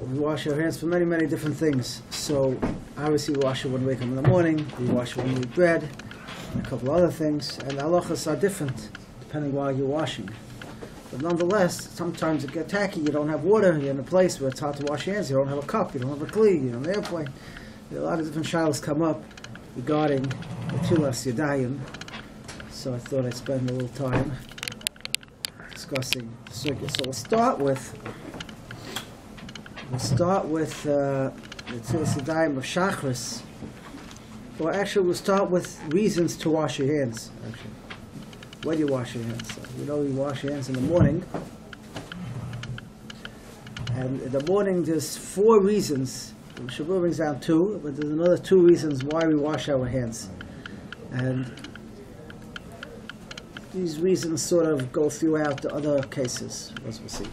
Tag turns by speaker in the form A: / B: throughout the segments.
A: We wash our hands for many, many different things. So obviously we wash it when we wake up in the morning, we wash it when we eat bread, and a couple other things. And the halachas are different depending while you're washing. But nonetheless, sometimes it gets tacky, you don't have water, you're in a place where it's hard to wash your hands, you don't have a cup, you don't have a kli, you're on an airplane. There are a lot of different shilas come up regarding the tilas yadayim. So I thought I'd spend a little time discussing the circuit. So we'll start with the tilas yadayim of shachris. Or actually we'll start with reasons to wash your hands, actually. When you wash your hands. So, you wash your hands in the morning. And in the morning there's 4 reasons. Shabbat brings down 2, but there's another 2 reasons why we wash our hands. And these reasons sort of go throughout the other cases, as we'll see.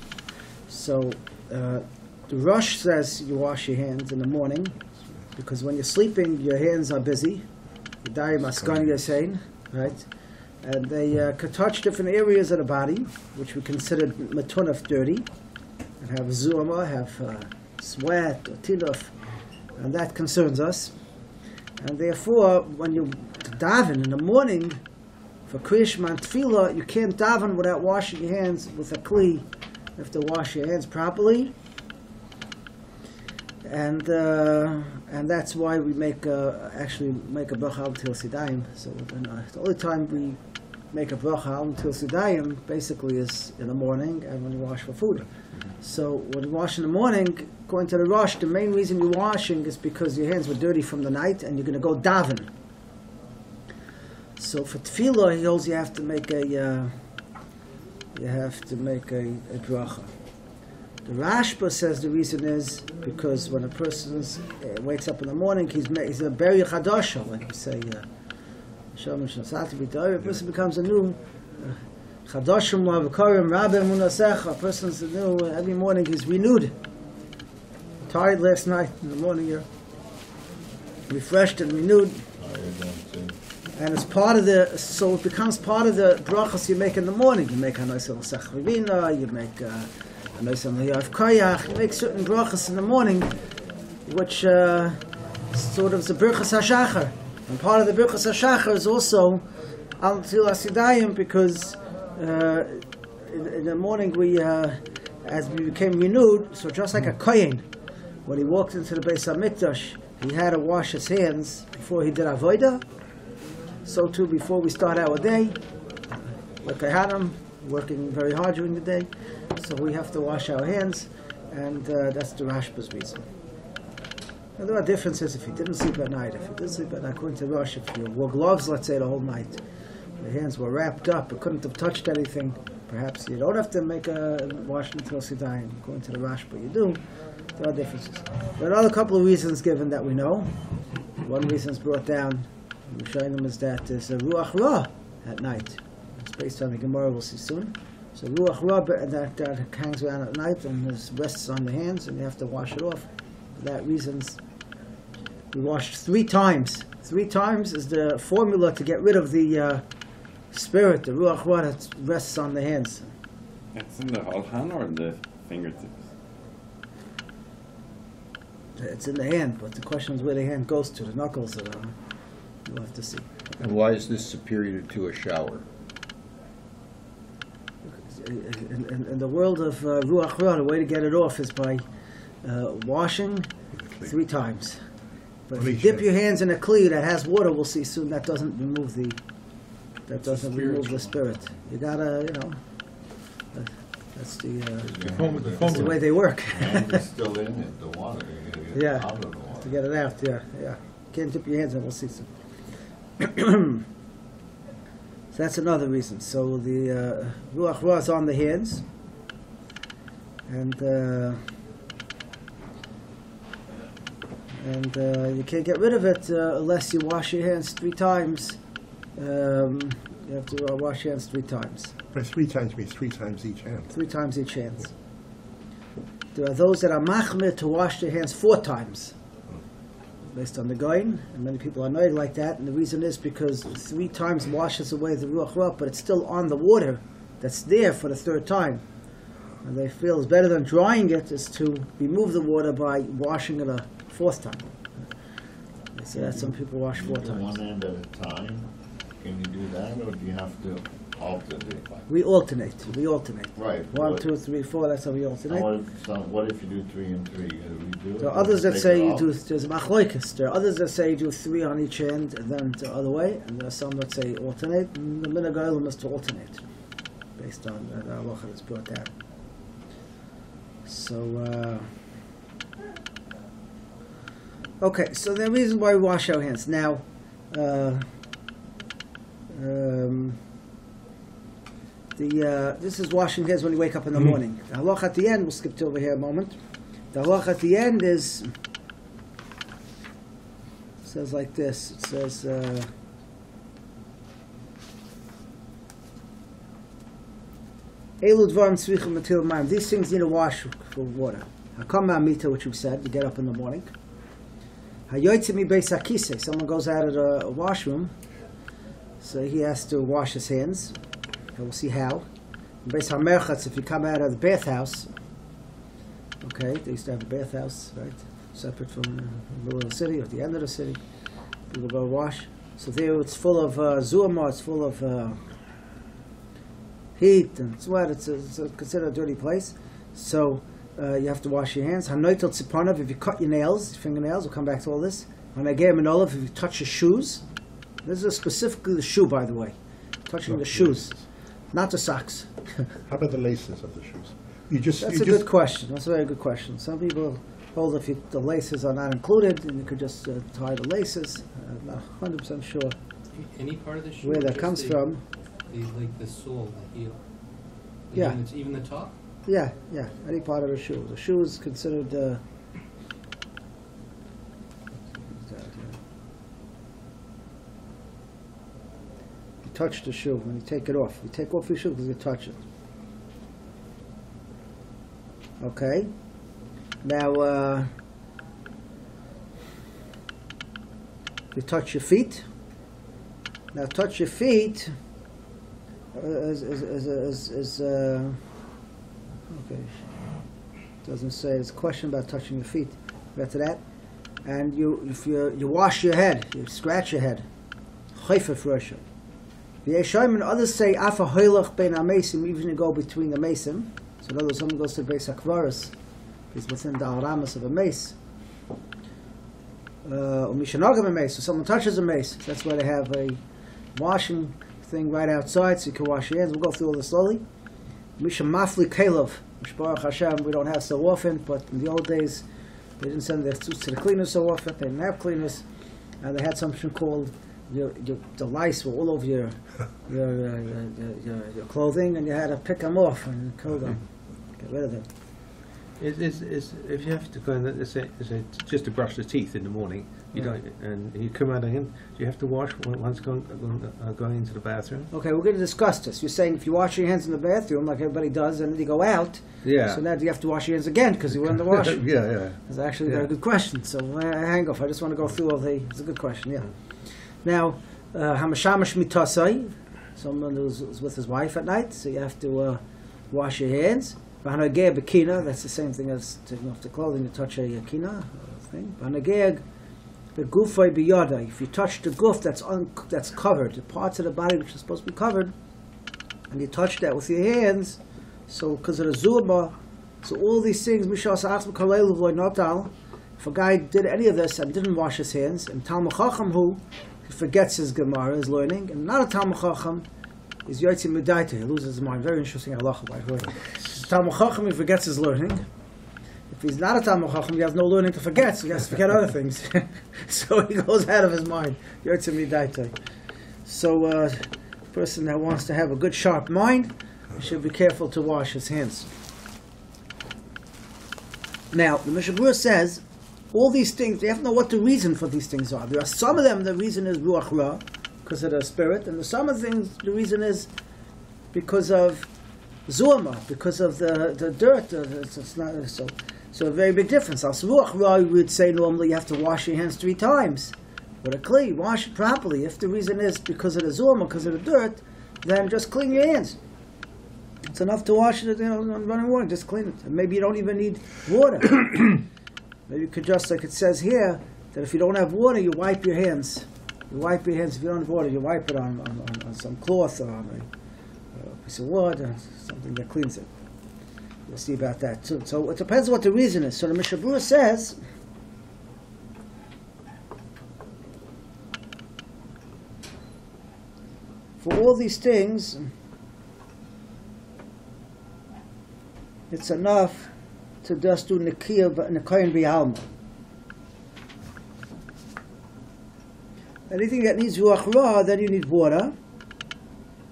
A: So the Rosh says you wash your hands in the morning, because when you're sleeping, your hands are busy. Right? And they could touch different areas of the body, which we consider matunaf, dirty, and have zuma, have sweat or tinuf, and that concerns us. And therefore, when you daven in the morning for kriyashma and tefillah, you can't daven without washing your hands with a kli. You have to wash your hands properly, and that's why we actually make a bracha al tilas yadayim. So the only time we make a bracha al tilas yadayim basically is in the morning and when you wash for food. So when you wash in the morning, according to the Rosh, the main reason you're washing is because your hands were dirty from the night and you're going to go daven. So for tefillah, he holds you have to make a bracha. The Rashba says the reason is because when a person wakes up in the morning, he's a beri chadasha, like we say, a person becomes a new chadashim la'avakarim rabim unasecha. A person's new every morning. He's renewed. Tired last night in the morning, you're refreshed and renewed. And it's part of so it becomes part of the brachas you make in the morning. You make a nice little sechvivina, you make a nice little koyach, you make certain brachas in the morning, which sort of is the birchas hashachar. And part of the birchas hashachar is also al tilas yadayim, because in the morning as we became renewed, so just like a kohen, when he walked into the Beis HaMikdash, he had to wash his hands before he did avodah. So too, before we start our day, like I had him working very hard during the day, so we have to wash our hands, and that's the Rashba's reason. Now, there are differences if you didn't sleep at night. If you did sleep at night, according to Rosh, if you wore gloves, let's say, the whole night, your hands were wrapped up, it couldn't have touched anything, perhaps you don't have to make a wash until Sidayim. According to the Rashba, you do. There are differences. There are another couple of reasons given that we know. One reason is brought down in Rishonim is that there's a ruach ra at night. It's based on the Gemara, we'll see soon. So ruach ra that hangs around at night and rests on the hands, and you have to wash it off. For that reason, we washed 3 times. 3 times is the formula to get rid of the spirit, the ruach ra that rests on the hands.
B: It's in the whole hand or in the fingertips?
A: It's in the hand, but the question is where the hand goes to, the knuckles. We'll have to see.
C: And why is this superior to a shower?
A: In the world of ruach ra, the way to get it off is by washing 3 times. But if you dip your hands in a kli that has water, we'll see soon, that doesn't remove the spirit. You gotta, that's the way they work.
D: And it's still in it, the water. You gotta get it out of the water.
A: To get it out, yeah. Can't dip your hands in, we'll see soon. So that's another reason. So the ruach ra is on the hands, and you can't get rid of it unless you wash your hands 3 times. You have to wash your hands 3 times.
E: But 3 times means 3 times each hand.
A: 3 times each hand. There are those that are machmir to wash their hands 4 times, based on the goyin, and many people are annoyed like that, and the reason is because 3 times washes away the ruach ra, but it's still on the water that's there for the 3rd time. And they feel it's better than drying it is to remove the water by washing it a fourth time. They say that some people wash 4 times.
D: One end at a time. Can you do that, or do you have to alternate?
A: We alternate.
D: Right.
A: 1, 2, 3, 4. That's how we alternate.
D: What if you do 3 and 3? You redo it?
A: There are others that say you do. There's machloikis. There are others that say you do 3 on each end and then the other way. And there are some that say alternate. And the minhag ha'olam is to alternate, based on the halacha that's brought down. So. Okay, so the reason why we wash our hands now. This is washing hands when you wake up in the morning. The halacha at the end, we'll skip to over here a moment. The halacha at the end says like this. It says, these things need a wash for water. Hakama mita, which we said, you get up in the morning. Someone goes out of the washroom, so he has to wash his hands. And we'll see how. If you come out of the bathhouse, okay, they used to have a bathhouse, right, separate from the middle of the city or the end of the city. People go wash. So there it's full of zuama, it's full of heat and sweat. It's considered a dirty place. So you have to wash your hands. Hanoitel tzipanav, if you cut your nails, your fingernails, we'll come back to all this. Hanageh minolav, if you touch your shoes. This is specifically the shoe, by the way. Touching the shoes, not the socks.
E: How about the laces of the shoes?
A: That's a good question. That's a very good question. Some people hold if the laces are not included, then you could just tie the laces. I'm not 100% sure
F: any part of the shoe
A: where that comes from.
F: Like the sole, the heel.
A: Yeah.
F: Even the top?
A: Yeah. Any part of the shoe. The shoe is considered. You touch the shoe when you take it off. You take off your shoe because you touch it. Okay. Now, you touch your feet. Now, touch your feet okay. Doesn't say. It's a question about touching your feet. Get to that. And if you wash your head, you scratch your head. Chayfa frosha. The Yeshayim others say afa hoylach ben amesim, even you go between the mesim. So in other words, someone goes to the Beis HaKvaros, he's within the aramas of a mace. Umishanagam a mace, so someone touches a mace. That's why they have a washing thing right outside, so you can wash your hands. We'll go through all this slowly. Misha mafli kelov, which Baruch Hashem we don't have so often, but in the old days they didn't send their suits to the cleaners so often. They didn't have cleaners, and they had something called the lice were all over your clothing, and you had to pick them off and kill them, get rid of them.
G: Is if you have to go in, just to brush the teeth in the morning, you don't, and you come out again, do you have to wash once going into the bathroom? Okay,
A: we're going to discuss this. You're saying if you wash your hands in the bathroom like everybody does, and then you go out, so now do you have to wash your hands again because you were in the washroom?
G: Yeah.
A: It's actually a very good question. So hang off. I just want to go through all the. It's a good question. Yeah. Now, hamashamash mitasai, someone who's with his wife at night, so you have to wash your hands. V'hanageh b'kina, that's the same thing as taking off the clothing to touch a yakina thing. V'hanageh b'gufay b'yada, if you touch the guf that's covered, the parts of the body which are supposed to be covered, and you touch that with your hands, so because of the zuba, so all these things, mishas achim kaleilu v'loy notal, if a guy did any of this and didn't wash his hands, and Talmud Chacham who forgets his Gemara, his learning, and not a Talmud Chacham, is Yotzim Medaita, he loses his mind. Very interesting halacha, by the way. Talmud Chacham, he forgets his learning. If he's not a Talmud Chacham, he has no learning to forget, so he has to forget other things. So he goes out of his mind. Yotzim Medaita. So a person that wants to have a good, sharp mind, he should be careful to wash his hands. Now, the Mishnah Berurah says, all these things, you have to know what the reason for these things are. There are some of them, the reason is Ruach Ra, because of the spirit, and some of the things, the reason is because of Zuama, because of the dirt. It's not so a very big difference. Also, Ruach Ra, we would say normally you have to wash your hands 3 times. With a kli, wash it properly. If the reason is because of the Zuama, because of the dirt, then just clean your hands. It's It's enough to wash it, on running water. Just clean it. And maybe you don't even need water. Maybe you could just, like it says here, that if you don't have water, you wipe your hands. You wipe your hands. If you don't have water, you wipe it on some cloth or on a piece of wood or something that cleans it. We'll see about that too. So it depends what the reason is. So the Mishnah Berurah says, for all these things, it's enough to just do Nekiyah B'Alma. Anything that needs Ruach Ra, then you need water.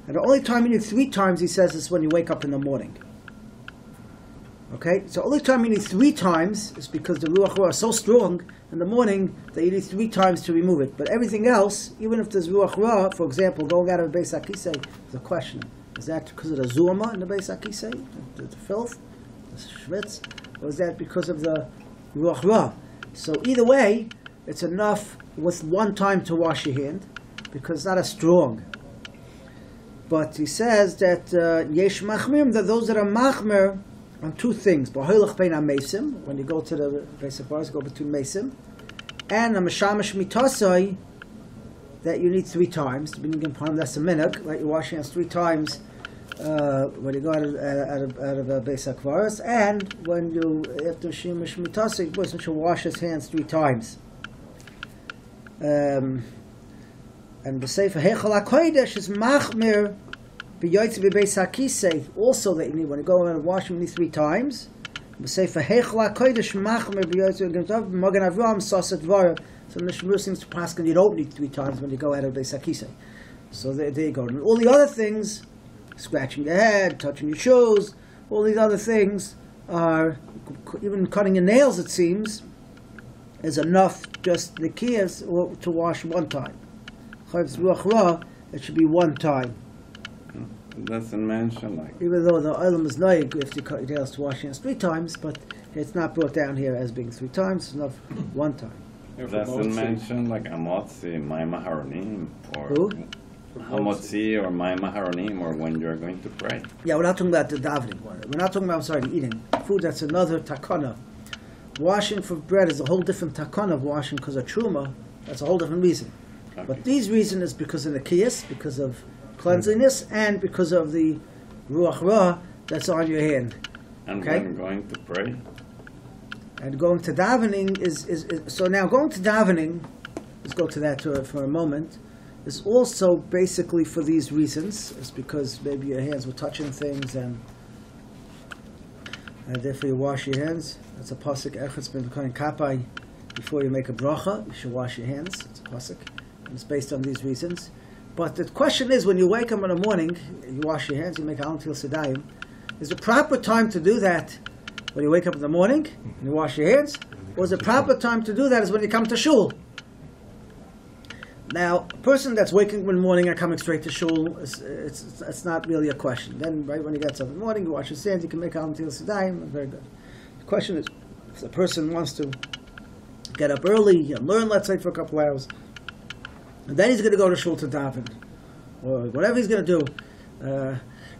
A: And the only time you need 3 times, he says, is when you wake up in the morning. Okay? So the only time you need 3 times is because the Ruach Ra is so strong in the morning that you need 3 times to remove it. But everything else, even if there's Ruach Ra, for example, going out of the Beis HaKisei, there's a question. Is that because of the Zuma in the Beis HaKisei? The filth? The schwitz? Or is that because of the Ruach Ra? So either way, it's enough with 1 time to wash your hand, because it's not as strong. But he says that yesh machmir, that those that are machmir on 2 things. When you go to the basic bars, go between mesim, and a mashamash mitasai, that you need 3 times. That's a minhag, right? You wash your hands 3 times when you go out of basic bars, and when you after shamash mitasai, the person should wash his hands 3 times. And the Sefer Heichal HaKodesh is machmir b'yoytze b'beis hakisei. Also, that you need when you go and wash, you need 3 times. The Sefer Heichal HaKodesh machmir b'yoytze Magen Avraham sources-mekorot. So the Mishnah Berurah seems to pass, and you don't need 3 times when you go out of beis hakisei. So there you go. And all the other things, scratching your head, touching your shoes, all these other things are, even cutting your nails, it seems, is enough just nekiyas to wash 1 time. It should be 1 time.
B: It doesn't mention like.
A: Even though the olam is noig, if you cut your nails to wash your hands 3 times, but it's not brought down here as being 3 times. It's enough 1 time.
B: It doesn't mention like amotzi, mayim haronim, or
A: Who?
B: hamotzi or mayim haronim, or when you're going to pray.
A: Yeah, we're not talking about the davening one. We're not talking about, the eating. Food, that's another takana. Washing for bread is a whole different takana of washing because of truma. That's a whole different reason.
B: Okay.
A: But these reason is because of the kiyas, because of cleanliness, and because of the ruach ra that's on your hand.
B: And
A: Okay.
B: when going to pray,
A: And going to davening is so now going to davening. Let's go to that for a moment. Is also basically for these reasons. It's because maybe your hands were touching things, and therefore you wash your hands. That's a pasuk. Echad's been becoming kapai. Before you make a bracha, you should wash your hands. It's a pasuk, and it's based on these reasons. But the question is, when you wake up in the morning, you wash your hands. You make alantil sedayim. Is the proper time to do that when you wake up in the morning and you wash your hands, or is the proper time to do that is when you come to shul? Now, a person that's waking up in the morning and coming straight to shul, it's not really a question. Then, right when you get up in the morning, you wash your hands, you can make alantil sedayim. Very good. The question is, if the person wants to get up early and learn, let's say, for a couple hours, and then he's going to go to shul to daven, or whatever he's going to do,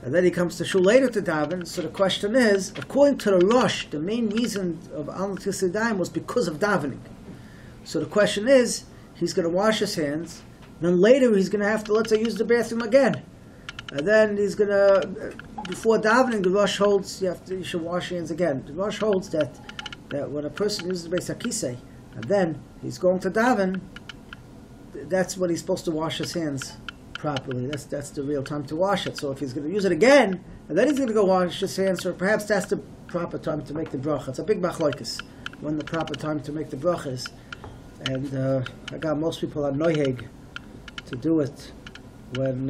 A: and then he comes to shul later to daven. So the question is, according to the Rosh, the main reason of alantil sedayim was because of davening. So the question is, he's going to wash his hands, then later he's going to have to, let's say, use the bathroom again. And then he's going to, before davening, the Rosh holds, you should wash your hands again. The Rosh holds that when a person uses the Beis HaKisei, and then he's going to daven, that's when he's supposed to wash his hands properly. That's the real time to wash it. So if he's going to use it again, and then he's going to go wash his hands, or perhaps that's the proper time to make the bracha. It's a big machlokes when the proper time to make the bracha is. And I got most people are noheg to do it when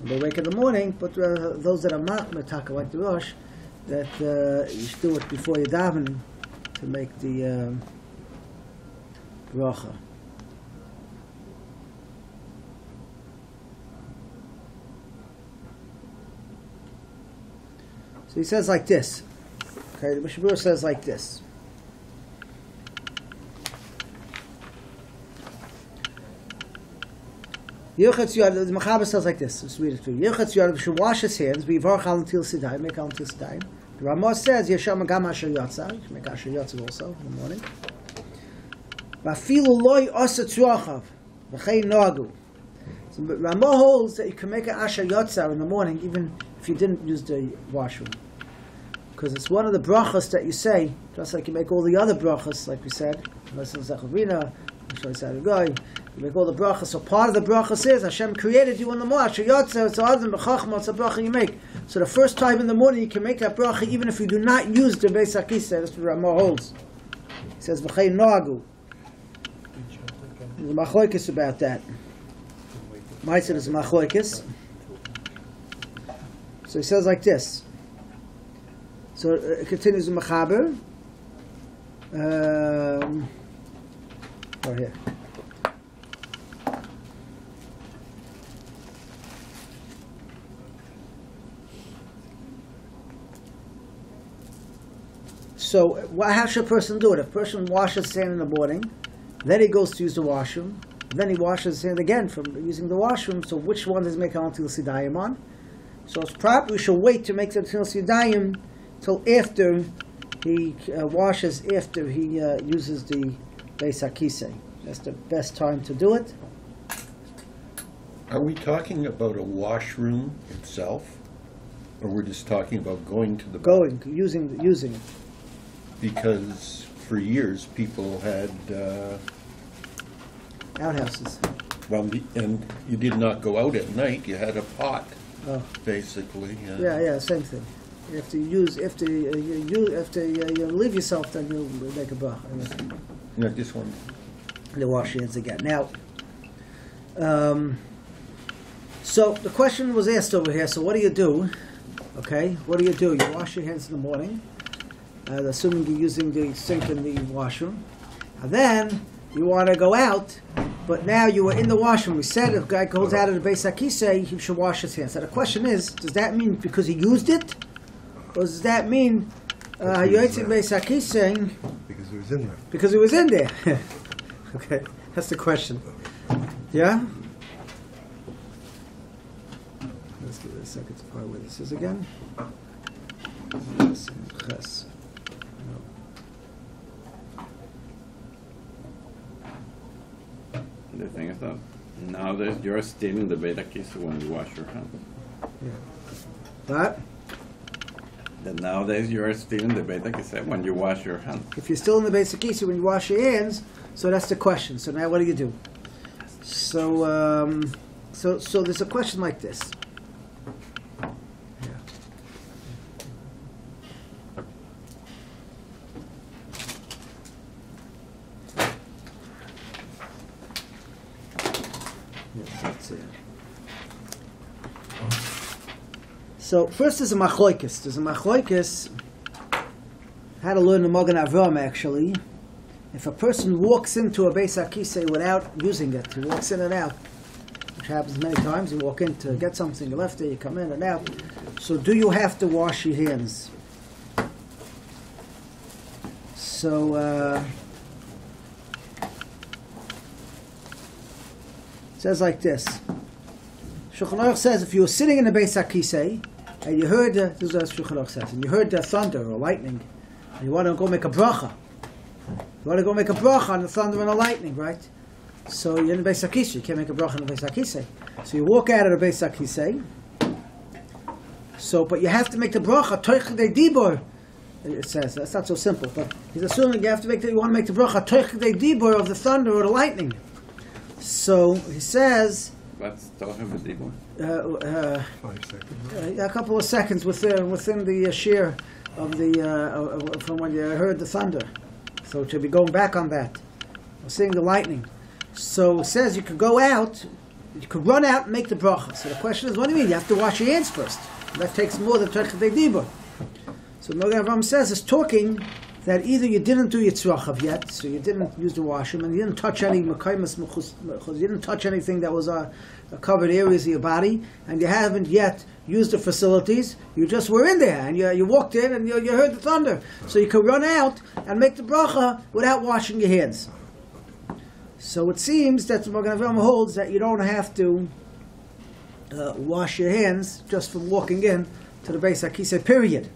A: they wake in the morning, but those that are machmer, like the Rosh, that you should do it before you davening to make the bracha. So he says like this. Okay, the Mishnah Berurah says like this. Yirchatz Yad, the Mechaber says like this. Let's read it through. Yirchatz Yad should wash his hands. V'yivarch al Natil Sidayim, make al Natil Sidayim. The Ramah says Yesham Gam Asher Yatzar. You can make Asher Yatzar also in the morning. V'afilu loy Asa Tzrochav v'chei Noagu. So Ramah holds that you can make an Asher Yatzar in the morning even if you didn't use the washroom, because it's one of the brachas that you say, just like you make all the other brachas, like we said. You make all the brachas. So part of the brachas is Hashem created you in the morning. It's a bracha you make. So the first time in the morning you can make that bracha even if you do not use the Beis HaKisei. That's what Ramah holds. He says v'chei noagu. There's a machlokes about that. Ma'aser is a machlokes. So he says like this. So it continues in Mechaber. Right here. So how should a person do it? If a person washes his hand in the morning, then he goes to use the washroom, then he washes his hand again from using the washroom, so which one does he make al Natil Sidayim on? So it's proper we should wait to make the Natil Sidayim till after he washes, after he uses the Beis HaKisei. That's the best time to do it.
C: Are we talking about a washroom itself? Or we're just talking about going to the bathroom?
A: Using it.
C: Because for years people had,
A: Outhouses.
C: and you did not go out at night, you had a pot, basically.
A: Yeah, same thing. After you leave yourself, then you make a bracha.
C: No, just one.
A: You wash your hands again. Now, so the question was asked over here. So what do you do? Okay, what do? You wash your hands in the morning, assuming you're using the sink in the washroom, and then you want to go out, but now you were in the washroom. We said if a guy goes out of the Beis HaKisei, he should wash his hands. So the question is, does that mean because he used it? Or does that mean Yotzei Beis HaKisei
E: Because he was in there.
A: because he was in there? Okay, that's the question. Yeah? Let's give it a second to find where this is again. Ches.
B: The thing is that nowadays you're still in the Beit HaKisei when you wash your hands.
A: But
B: That nowadays you're still in the Beit HaKisei when you wash your hands.
A: if you're still in the Beis HaKisei when you wash your hands, so that's the question. So now what do you do? So so there's a question like this. That's it. So first there's a machlokes. There's a machlokes. How to learn the Magen Avraham actually. If a person walks into a Beis HaKisei without using it, he walks in and out, which happens many times. You walk in to get something, you left there, you come in and out. So do you have to wash your hands? So it says like this. Shulchan Aruch says if you were sitting in the Beis HaKisei and you heard this is what Shulchan Aruch says, and you heard the thunder or lightning, and you want to go make a bracha. You want to go make a bracha on the thunder and the lightning, right? So you're in the Beis HaKisei. You can't make a bracha in the Beis HaKisei. So you walk out of the Beis HaKisei. So, but you have to make the bracha toich k'dei dibur. It says that's not so simple, but he's assuming you have to you want to make the bracha toich k'dei dibur of the thunder or the lightning. So he says.
B: What's talking about the
E: 5 seconds.
A: A couple of seconds within the shear of the from when you heard the thunder. So it should be going back on that. Or seeing the lightning. So it says you could go out, you could run out and make the bracha. So the question is, what do you mean? You have to wash your hands first. That takes more than Torah-study dibur. So Magen Avraham says it's talking that either you didn't do your tzrachav yet, so you didn't use the washroom, and you didn't touch any mekaymas mechus, you didn't touch anything that was covered areas of your body, and you haven't yet used the facilities. You just were in there, and you walked in, and you heard the thunder. So you could run out and make the bracha without washing your hands. So it seems that the Magen Avraham holds that you don't have to wash your hands just from walking in to the Beis HaKisei, period.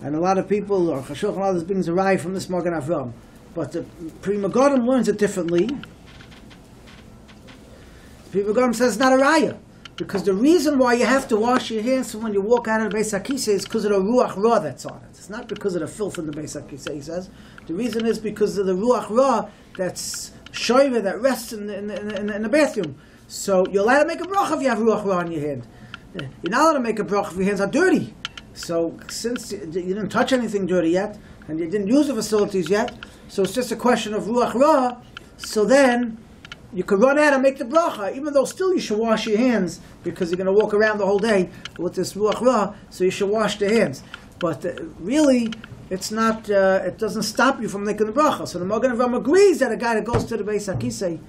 A: And a lot of people, or Chashuk and others, brings a raya from this Magen Avraham. But the Pri Megadim learns it differently. The Pri Megadim says it's not a raya. Because the reason why you have to wash your hands when you walk out of the Beis HaKisei is because of the Ruach Ra that's on it. It's not because of the filth in the Beis HaKisei, he says. The reason is because of the Ruach Ra that's shoyve, that rests in the bathroom. So you're allowed to make a bracha if you have Ruach Ra on your hand. You're not allowed to make a bracha if your hands are dirty. So since you didn't touch anything dirty yet, and you didn't use the facilities yet, so it's just a question of Ruach Ra, so then you could run out and make the bracha, even though still you should wash your hands, because you're going to walk around the whole day with this Ruach Ra, so you should wash the hands. But really, it's not, it doesn't stop you from making the bracha. So the Magen Avraham agrees that a guy that goes to the Beis HaKisei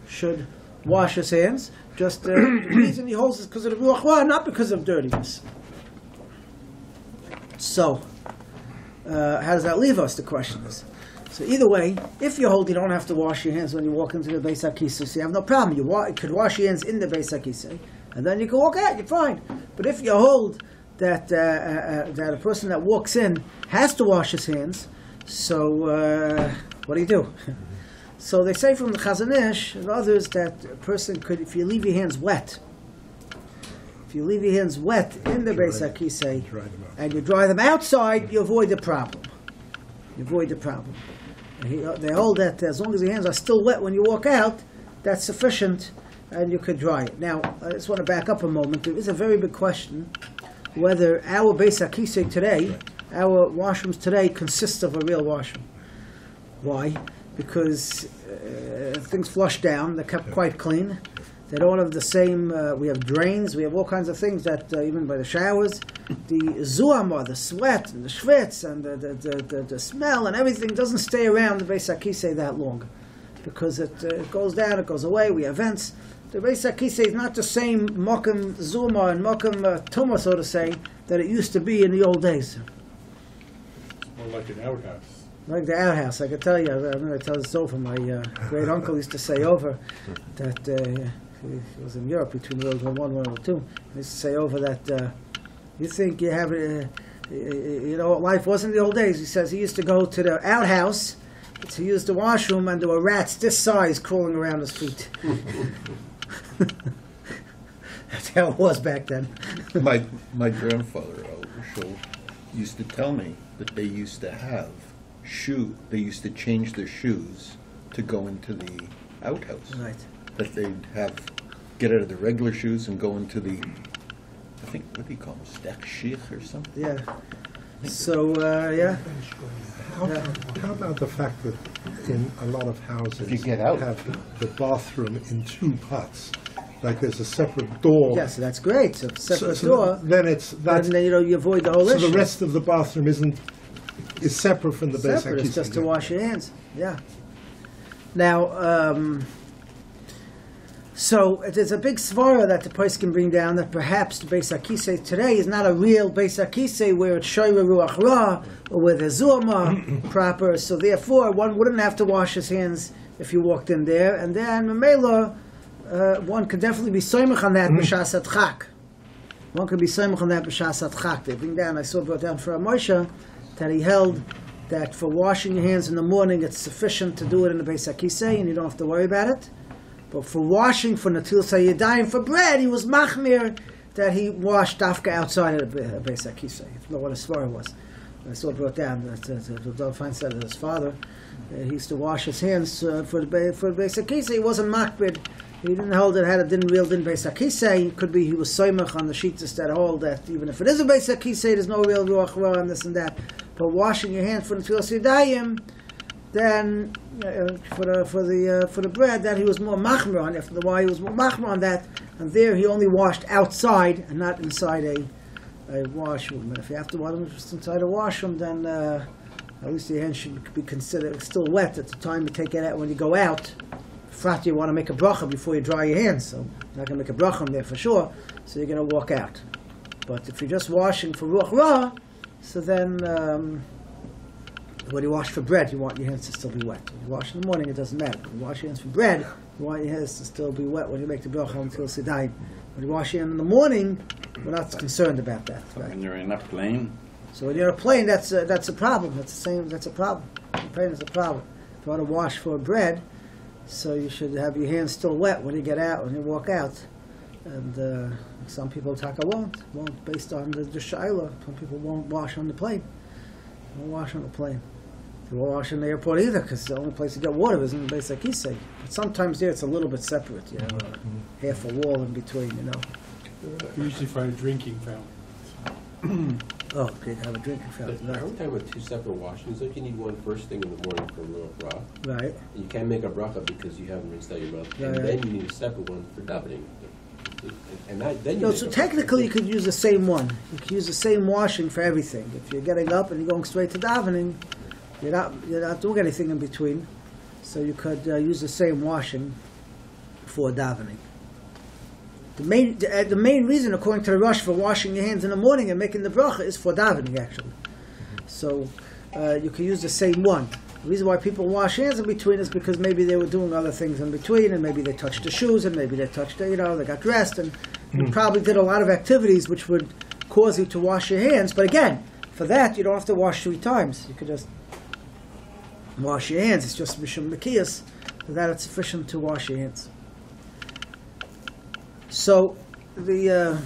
A: should wash his hands. Just the reason he holds is because of the Ruach Ra, not because of dirtiness. So, how does that leave us, the question is? So either way, if you hold you don't have to wash your hands when you walk into the Beis HaKisei, so you have no problem. You could wash your hands in the Beis HaKisei, and then you can walk out, you're fine. But if you hold that that a person that walks in has to wash his hands, so what do you do? So they say from the Chazon Ish and others that a person could, if you leave your hands wet, if you leave your hands wet in the Beis HaKisei and you dry them outside, you avoid the problem. You avoid the problem. They hold that as long as your hands are still wet when you walk out, that's sufficient and you could dry it. Now, I just want to back up a moment. There is a very big question whether our Beis HaKisei today, our washrooms today, consist of a real washroom. Why? Because things flush down, they're kept quite clean. They don't have the same, we have drains, we have all kinds of things that, even by the showers, the zuama, the sweat, and the schwitz, and the smell, and everything doesn't stay around the Beis HaKisei that long. Because it goes down, it goes away, we have vents. The Beis HaKisei is not the same mokum zuma and mokum tumah, so to say, that it used to be in the old days.
H: It's more like an outhouse.
A: Like the outhouse, I can tell you. I'm going to tell this over. My great uncle used to say over that he was in Europe between World War I and World War II. He used to say over that you think you have you know what life was in the old days. He says he used to go to the outhouse to use the washroom, and there were rats this size crawling around his feet. That's how it was back then.
C: My grandfather, used to tell me that they used to have they used to change their shoes to go into the outhouse.
A: Right.
C: That they'd get out of the regular shoes and go into the, I think, what do you call them, stek sheich or something?
A: Yeah. So, yeah.
E: How about the fact that in a lot of houses
C: If you get out.
E: have the bathroom in two parts? Like there's a separate door.
A: Yes, that's great. So if it's a separate
E: So
A: door,
E: then
A: then you avoid the whole
E: so
A: issue.
E: the rest of the bathroom is separate from the Beis
A: Separate, it's
E: HaKisei.
A: just to wash your hands. Yeah. Now, so there's a big svara that the price can bring down that perhaps the Beis HaKisei today is not a real Beis HaKisei where it's shoyre ruach ra or where there's zuama proper. So therefore, one wouldn't have to wash his hands if you walked in there. And then Memela, one could definitely be soymech on that b'shas adchak. One could be soymech on that b'shas adchak. They bring down. I saw brought down for a Moshe that he held that for washing your hands in the morning, it's sufficient to do it in the Beis HaKisei, and you don't have to worry about it. But for washing, for Natil Sayyidayim, for bread, he was machmir that he washed dafka outside of the Beis HaKisei. I don't know what his svara was. I saw it brought down that the Dov Fein said that his father, he used to wash his hands for the Beis HaKisei. He wasn't machmir. He didn't hold it, had a real din Beis HaKisei. It could be he was soymech on the shittas that hold that even if it is a Beis HaKisei, there's no real ruach ra and this and that. But washing your hands for the Natil Sayyidayim, then for the bread, that he was more machmer on. After the while, he was more machmer on that, and there he only washed outside and not inside a washroom. And if you have to wash them just inside a washroom, then at least your hands should be considered still wet at the time you take it out when you go out. Frat, you want to make a bracha before you dry your hands, so you're not going to make a bracha there for sure. So you're going to walk out. But if you're just washing for ruach ra, so then When you wash for bread, you want your hands to still be wet. When you wash in the morning, it doesn't matter. When you wash your hands for bread, you want your hands to still be wet when you make the bracha until Sidai. When you wash your hands in the morning, we're not concerned about that. Right?
B: When you're in a plane,
A: So when you're in a plane, that's a problem. That's a problem. The plane is a problem. If you want to wash for bread, so you should have your hands still wet when you get out, when you walk out. And some people won't, based on the shaila. Some people won't wash on the plane. Won't wash on the plane. They won't wash in the airport either, because the only place to get water is in the Beis HaKisei. But sometimes there it's a little bit separate, half a wall in between,
H: You usually find a drinking fountain.
A: Oh, okay, have a drinking fountain.
I: Are we talking about two separate washings? Don't you need one first thing in the morning for ruach ra?
A: Right.
I: You can't make a bracha because you haven't rinsed out your mouth,
A: Yeah,
I: and
A: yeah.
I: then you need a separate one for davening. And then you
A: No,
I: make
A: so
I: a bracha.
A: technically you could use the same one. You could use the same washing for everything. If you're getting up and you're going straight to davening, you're not doing anything in between. So you could use the same washing for davening. The main reason, according to the Rosh, for washing your hands in the morning and making the bracha is for davening, actually. So you can use the same one. The reason why people wash hands in between is because maybe they were doing other things in between, and maybe they touched the shoes, and maybe they touched, they got dressed, and you probably did a lot of activities which would cause you to wash your hands. But again, for that, you don't have to wash 3 times. You could just wash your hands. It's just mishum nekiyas. For that, it's sufficient to wash your hands. So, the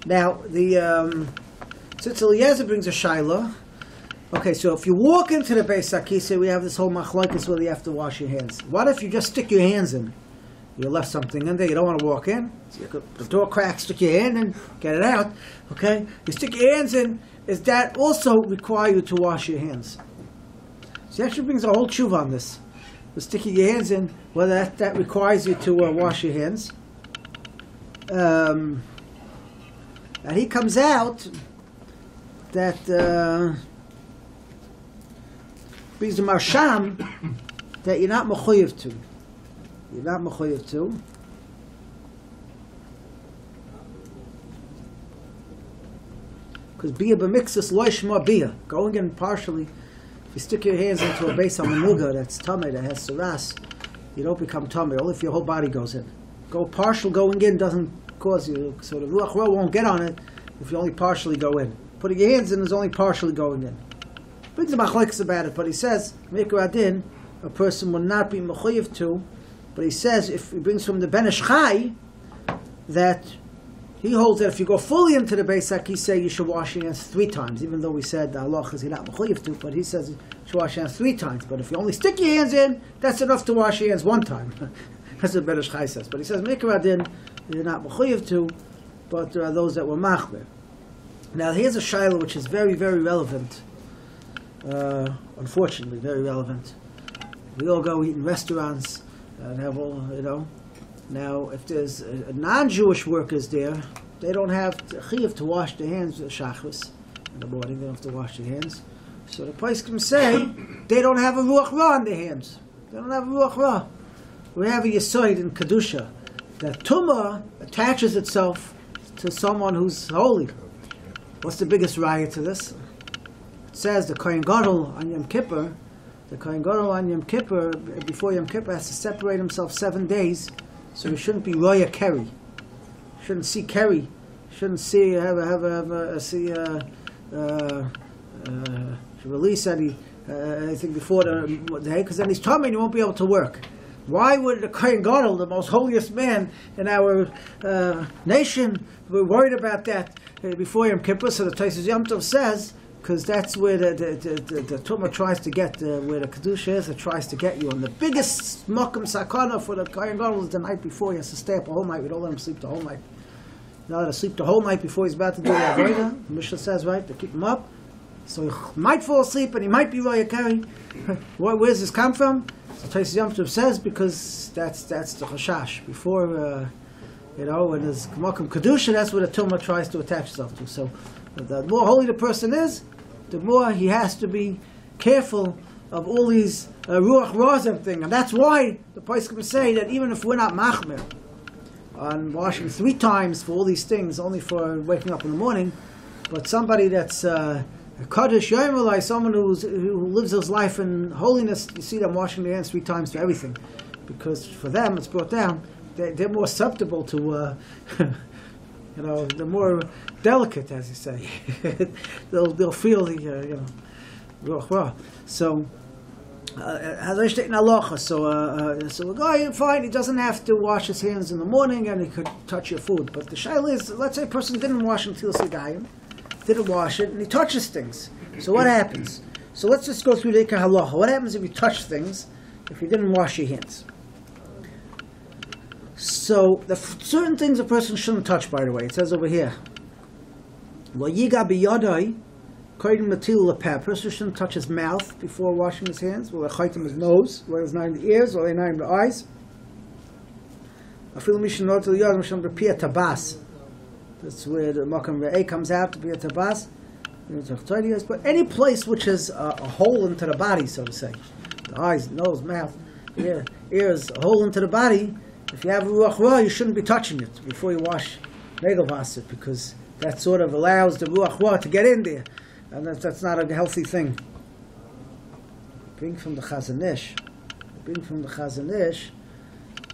A: now since Eliezer brings a shaila. Okay, so if you walk into the Beis HaKisei, we have this whole machlokes whether you have to wash your hands. What if you just stick your hands in? You left something in there, you don't want to walk in. So you could, the door cracks, stick your hand in, get it out. Okay? You stick your hands in, is that also require you to wash your hands? So he actually brings a whole tshuva on this. The sticking your hands in, whether that requires you to wash your hands. And he comes out that brings the marsham that you're not mechuyev to. You're not mechuyev to. Because bia b'mixus lo yishma bia. Going in partially, if you stick your hands into a base on the muga that's tamei, that has saras, you don't become tamei. Only if your whole body goes in. Go partial going in doesn't cause you, so the ruach ra won't get on it if you only partially go in. Putting your hands in is only partially going in. Brings a machlokes about it, but he says, Mikra Adin, a person will not be mechuyev to. But he says, if he brings from the Ben Ish Chai, that he holds that if you go fully into the Beis HaKisei, you should wash your hands 3 times, even though we said the halacha is not mechuyev to, but he says you should wash your hands 3 times. But if you only stick your hands in, that's enough to wash your hands 1 time. That's what Ben Ish Chai says. But he says, Mikra Adin, you're not mechuyev to, but there are those that were machmer. Now here's a shaila which is very, very relevant. Unfortunately, very relevant. We all go eat in restaurants and have all, Now, if there's non-Jewish workers there, they don't have chiyuv to wash their hands with shachris in the morning. They don't have to wash their hands. So the place can say they don't have a ruach ra on their hands. They don't have a ruach ra. We have a yisoid in kedusha that tumah attaches itself to someone who's holy. What's the biggest raya to this? It says the Kohen Gadol on Yom Kippur, before Yom Kippur, has to separate himself 7 days, so he shouldn't be roya keri. Shouldn't see keri. Shouldn't see release anything before the day, because then he's tummy and he won't be able to work. Why would the Kohen Gadol, the most holiest man in our nation, be worried about that before Yom Kippur? So the Tosfos Yom Tov says, because that's where the Tumah tries to get, where the Kedusha is, it tries to get you. And the biggest Mokum Sakana for the Kohen Gadol is the night before. He has to stay up a whole night. We don't let him sleep the whole night. You don't let him sleep the whole night before he's about to do the avodah. The Mishnah says, right, to keep him up. So he might fall asleep and he might be roya keri. Where does this come from? So Tosfos Yom Tov says, because that's the chashash. Before, when there's Mokum Kedusha, that's where the Tumah tries to attach itself to. So the more holy the person is, the more he has to be careful of all these ruach razim thing, and that's why the poskim say that even if we're not machmir on washing 3 times for all these things, only for waking up in the morning, but somebody that's a kaddish yomer, someone who lives his life in holiness, you see them washing their hands 3 times for everything, because for them it's brought down. They're more susceptible to, they're more delicate, as you say. they'll feel the, ruach ra. So, as I state in halacha, so a guy, fine, he doesn't have to wash his hands in the morning, and he could touch your food. But the shaila is, let's say a person didn't wash until sidayim, didn't wash it, and he touches things. So what happens? So let's just go through the ikar halacha. What happens if you touch things if you didn't wash your hands? So, certain things a person shouldn't touch, by the way. It says over here, Lo yiga biyadai, koydem matil lepeh. A person shouldn't touch his mouth before washing his hands. Well, chaytim his nose, where it's not in the ears, or not in the eyes. Afilu mishin notel yad, mishin b'piyah tabas. That's where the makam re'eh comes out, to piyah tabas. But any place which has a hole into the body, so to say, the eyes, nose, mouth, ears, a hole into the body, if you have a ruach ra, you shouldn't be touching it before you wash negel because that sort of allows the ruach ra to get in there, and that's not a healthy thing. Bring from the Chazon Ish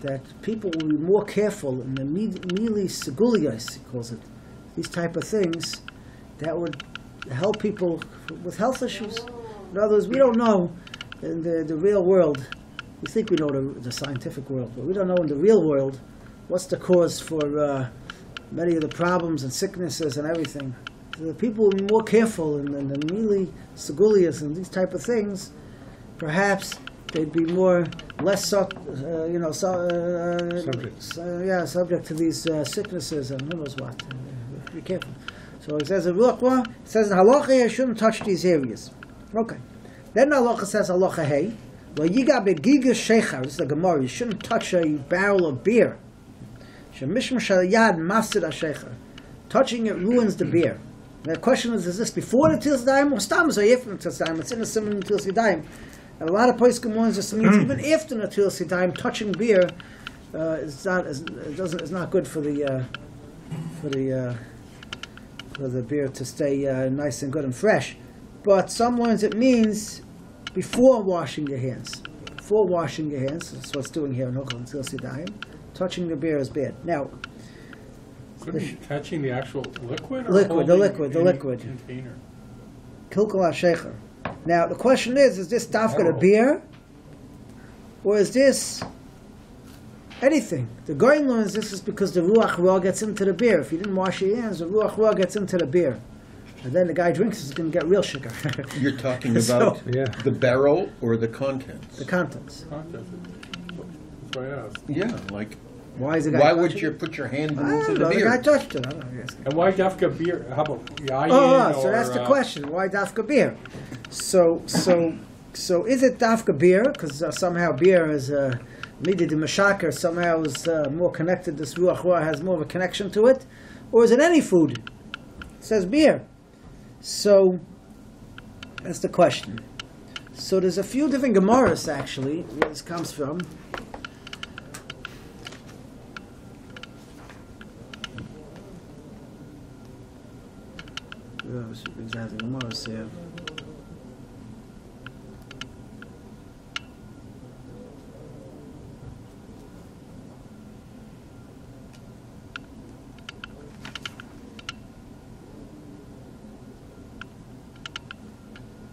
A: that people will be more careful in the mili seguliyos, he calls it, these type of things that would help people with health issues. In other words, we don't know in the real world. We think we know the scientific world, but we don't know in the real world what's the cause for many of the problems and sicknesses and everything. So the people will be more careful in the mili seguliyos and these type of things. Perhaps they'd be less subject to these sicknesses and who knows what. Be careful. So it says in halacha, it says in halacha you shouldn't touch these areas. Okay. Then halacha says halacha hey. Well, yiga begiga shechar. This is the Gemara. You shouldn't touch a barrel of beer. Touching it ruins the beer. The question is this before the Tilas Yadayim or stam after the Tilas Yadayim? It's in the simon Tilas Yadayim. And a lot of poskim ones just means even after the Tilas Yadayim, touching beer is not good for the beer to stay nice and good and fresh. But some ones it means before washing your hands. Before washing your hands, that's what it's doing here in Hukal and Tilas Yadayim. Touching the beer is bad. Now,
H: touching the actual liquid?
A: The liquid.
H: Container.
A: Kilkal HaShecher. Now, the question is this dafka the beer? Or is this anything? The Goyen learns this is because the Ruach Ra gets into the beer. If you didn't wash your hands, the Ruach Ra gets into the beer. And then the guy drinks, he's going to get real sugar.
C: You're talking about the barrel or the contents?
A: The contents.
H: That's why I asked.
C: Yeah, like...
A: Why is the guy
C: Why would you put your hand into the beer?
A: The guy touched it. I don't know.
H: And why dafka beer? How about
A: yayin? So that's the question. Why dafka beer? So is it dafka beer? Because somehow beer is midi de mashaker. Somehow is more connected. This ruach ra has more of a connection to it, or is it any food? It says beer. So that's the question. So there's a few different gemaras actually where this comes from. Exactly, Gemara said.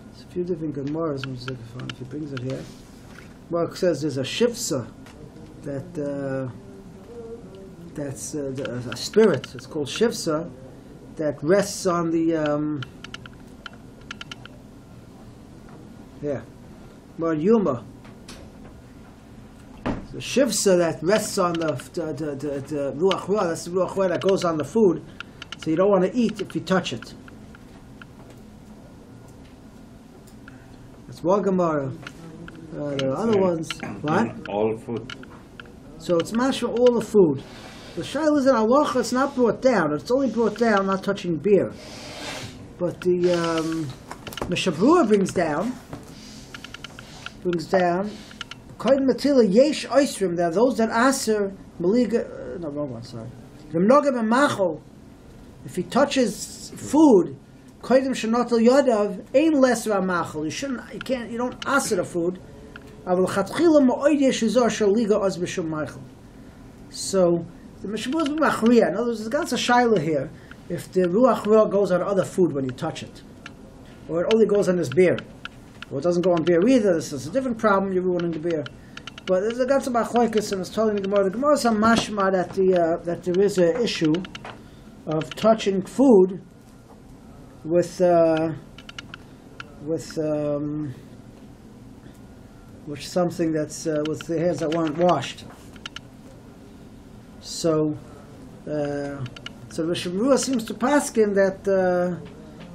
A: There's a few different Gemaras, which is fun if he brings it here. Mark says there's a shifsa that's a spirit. It's called shifsa. That rests on the Mar Yuma. The shivsa that rests on the ruach ra. That's the ruach ra that goes on the food. So you don't want to eat if you touch it. That's one Gemara. There are other ones. What?
B: All food.
A: So it's mashma all the food. The shaila is in halacha, it's not brought down. It's only brought down not touching beer. But the Mishabrua brings down brings down, Kohen Matila Yesh Oisrim, there are those that aser Maliga, no, wrong one, sorry. If he touches food, Kohen Shanotel Yadav, ain't less Ramachol. You don't aser the food. So the Mishabur is Machriya. In other words, there's a ganze shaila here. If the Ruach Ra goes on other food when you touch it, or it only goes on this beer, or it doesn't go on beer either, this is a different problem, you're ruining the beer. But there's a ganze Machloikus, and it's telling the Gemara. The Gemara is a mashma that there is an issue of touching food with something that's with the hands that weren't washed. So the Mishabura seems to paskin that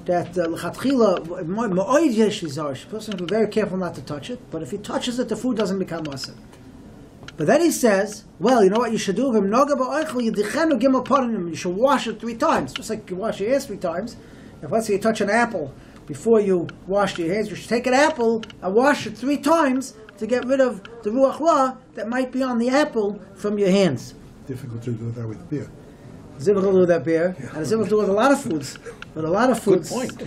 A: l'chatchila ma'oid yesh lizar. The person has to be very careful not to touch it. But if he touches it, the food doesn't become aser. But then he says, well, you know what you should do? You should wash it 3 times, just like you wash your hands 3 times. If let's say you touch an apple before you wash your hands, you should take an apple and wash it 3 times to get rid of the ruach ra that might be on the apple from your hands.
E: Difficult to do that with beer.
A: It's difficult to do with that beer, and it's difficult to do with a lot of foods. With a lot of foods,
C: Good point.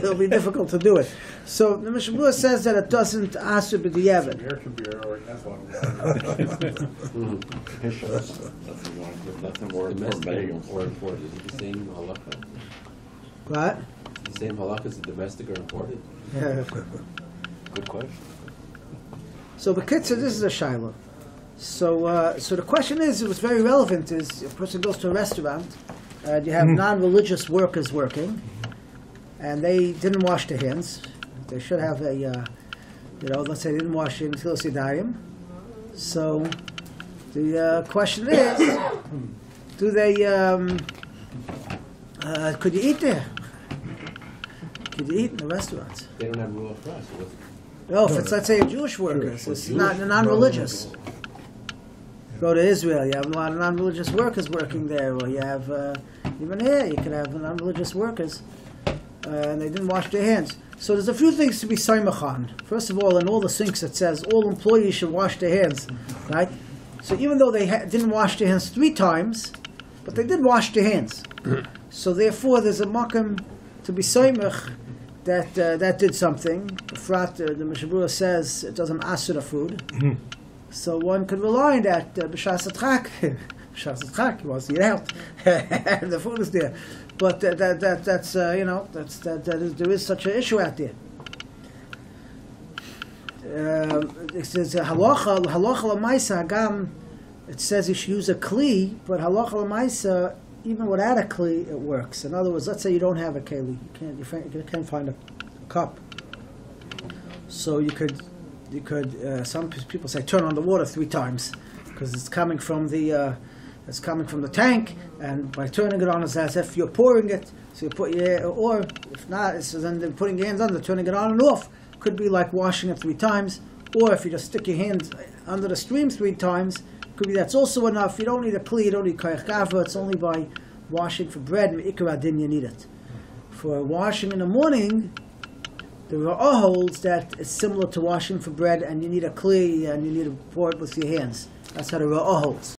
A: it'll be difficult to do it. So the Mishabura says that it doesn't aser b'diavad.
H: American beer or Teflon.
B: That's a word for
I: Domestic
B: bagels.
I: or imported? Is it the same halacha?
A: What?
I: The same halacha as the domestic or imported?
A: Yeah.
I: Good question.
A: So b'kitzur, this is a shaila. So the question is, it was very relevant, is a person goes to a restaurant, and you have non-religious workers working, and they didn't wash their hands. They should have a, let's say they didn't wash their hands until Sidayim. So the question is, do they, could you eat there? Could you eat in the restaurants?
I: They don't have rule of trust.
A: No, if it's, let's say, Jewish workers, it's not non-religious. Go to Israel, you have a lot of non-religious workers working there, or you have, even here, you can have non-religious workers, and they didn't wash their hands. So there's a few things to be soymach on. First of all, in all the sinks it says all employees should wash their hands, right? So even though they didn't wash their hands 3 times, but they did wash their hands. So therefore there's a makam to be soymach that did something. The Mishabura says it doesn't aser the food. So one could rely on that. B'shas atchak, he wants to eat out, and the food is there. But that's there is such an issue out there. It says halacha l'maisa hagam. It says you should use a kli, but halacha l'maisa, even without a kli, it works. In other words, let's say you don't have a keli, you can't find a cup, so you could. Some people say turn on the water 3 times because it's coming from the tank, and by turning it on it's as if you're pouring it. So you put or if not, it's then putting your hands under, turning it on and off. Could be like washing it 3 times, or if you just stick your hands under the stream 3 times, could be that's also enough. You don't need a kli, you don't need koyach gava. It's only by washing for bread and ikar adin you need it. For washing in the morning, the Ra'ah holds that it's similar to washing for bread, and you need a kli, and you need to pour it with your hands. That's how the Ra'ah holds.